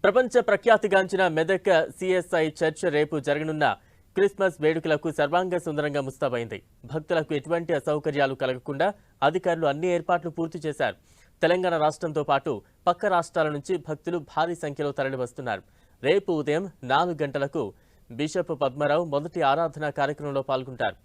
ప్రపంచ ప్రఖ్యాతిగాంచిన Medak CSI church రేపు జరగనున్న క్రిస్మస్ వేడుకలకు సర్వాంగ సుందరంగా ముస్తాబైంది. భక్తులకు ఎటువంటి అసౌకర్యాలు కలగకుండా అధికారులు అన్ని ఏర్పాట్లు పూర్తి చేశారు. తెలంగాణ రాష్ట్రంతో పాటు పక్క రాష్ట్రాల నుంచి భక్తులు భారీ సంఖ్యలో తరలివస్తున్నారు. రేపు ఉదయం 4 గంటలకు బిషప్ పద్మరావు మొదటి ఆరాధన కార్యక్రమంలో పాల్గొంటారు.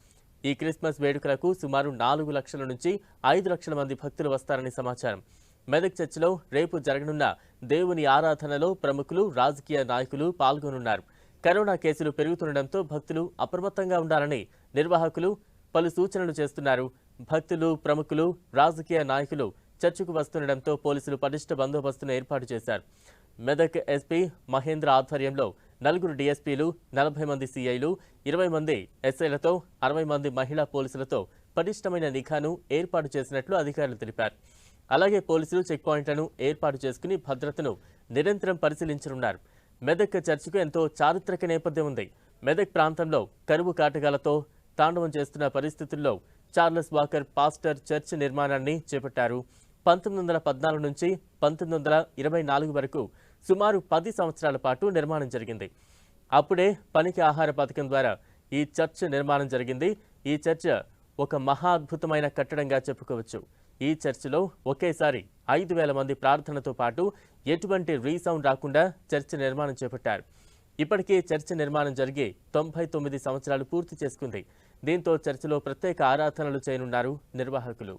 ఈ క్రిస్మస్ వేడుకలకు సుమారు 4 లక్షల నుంచి 5 లక్షల మంది భక్తులు వస్తారని సమాచారం. మెదక్ చర్చిలో రేపు జరగనున్న దేవుని ఆరాధనలో ప్రముఖులు, రాజకీయ నాయకులు పాల్గొనున్నారు. కరోనా కేసులు పెరుగుతుండటంతో భక్తులు అప్రమత్తంగా ఉండాలని నిర్వాహకులు పలు సూచనలు చేస్తున్నారు. భక్తులు, ప్రముఖులు, రాజకీయ నాయకులు చర్చకు వస్తుండటంతో పోలీసులు పటిష్ట బందోబస్తును ఏర్పాటు చేశారు. మెదక్ ఎస్పీ మహేంద్ర ఆధ్వర్యంలో 4 డీఎస్పీలు, 40 మంది సీఐలు, 20 మంది ఎస్ఐలతో 60 మంది మహిళా పోలీసులతో పటిష్టమైన నిఘాను ఏర్పాటు చేసినట్లు అధికారులు తెలిపారు. అలాగే పోలీసులు చెక్ పాయింట్లను ఏర్పాటు చేసుకుని భద్రతను నిరంతరం పరిశీలించనున్నారు. మెదక్ చర్చికు ఎంతో చారిత్రక నేపథ్యం ఉంది. మెదక్ ప్రాంతంలో కరువు కాటకాలతో తాండవం చేస్తున్న పరిస్థితుల్లో చార్లెస్ వాకర్ పాస్టర్ చర్చ్ నిర్మాణాన్ని చేపట్టారు. 1914 నుంచి 1924 వరకు సుమారు 10 సంవత్సరాల పాటు నిర్మాణం జరిగింది. అప్పుడే పనికి ఆహార పథకం ద్వారా ఈ చర్చ్ నిర్మాణం జరిగింది. ఈ చర్చ్ ఒక మహా అద్భుతమైన కట్టడంగా చెప్పుకోవచ్చు. ఈ చర్చిలో ఒకేసారి 5,000 మంది ప్రార్థనతో పాటు ఎటువంటి రీసౌండ్ రాకుండా చర్చ్ నిర్మాణం చేపట్టారు. ఇప్పటికే చర్చ్ నిర్మాణం జరిగి 99 సంవత్సరాలు పూర్తి చేసుకుంది. దీంతో చర్చిలో ప్రత్యేక ఆరాధనలు చేయనున్నారు నిర్వాహకులు.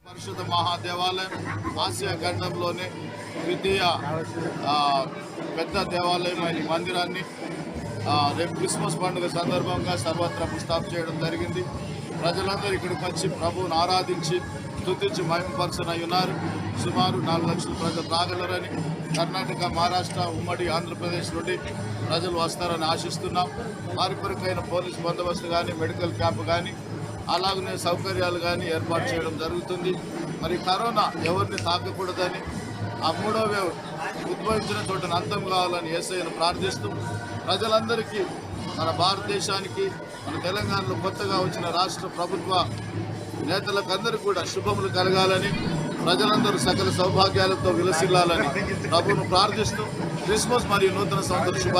పరిశుద్ధ మహాదేవాలయం ఆసియా ఖండంలోనే ద్వితీయ పెద్ద దేవాలయం మందిరాన్ని రేపు క్రిస్మస్ పండుగ సందర్భంగా సర్వత్రా ముస్తాబు చేయడం జరిగింది. ప్రజలందరూ ఇక్కడికి వచ్చి ప్రభువును ఆరాధించి స్తుతించి మహిమపరచనై ఉన్నారు. సుమారు 4 లక్షల ప్రజలు రాగలరని కర్ణాటక, మహారాష్ట్ర, ఉమ్మడి ఆంధ్రప్రదేశ్ నుండి ప్రజలు వస్తారని ఆశిస్తున్నాం. వారి కొరకైన పోలీస్ బందోబస్తు కానీ, మెడికల్ క్యాంప్ కానీ, అలాగనే సౌకర్యాలు కానీ ఏర్పాటు చేయడం జరుగుతుంది. మరి కరోనా ఎవరిని తాకకూడదని, ఆ 3వ వేవ్ ఉద్భవించిన చోటను అంతం కావాలని యేసయ్యను ప్రార్థిస్తూ ప్రజలందరికీ, మన భారతదేశానికి, మన తెలంగాణలో కొత్తగా వచ్చిన రాష్ట్ర ప్రభుత్వ నేతలకందరికీ కూడా శుభములు కలగాలని, ప్రజలందరూ సకల సౌభాగ్యాలతో విలసిల్లాలని ప్రభువును ప్రార్థిస్తూ క్రిస్మస్ మరియు నూతన సంవత్సర శుభ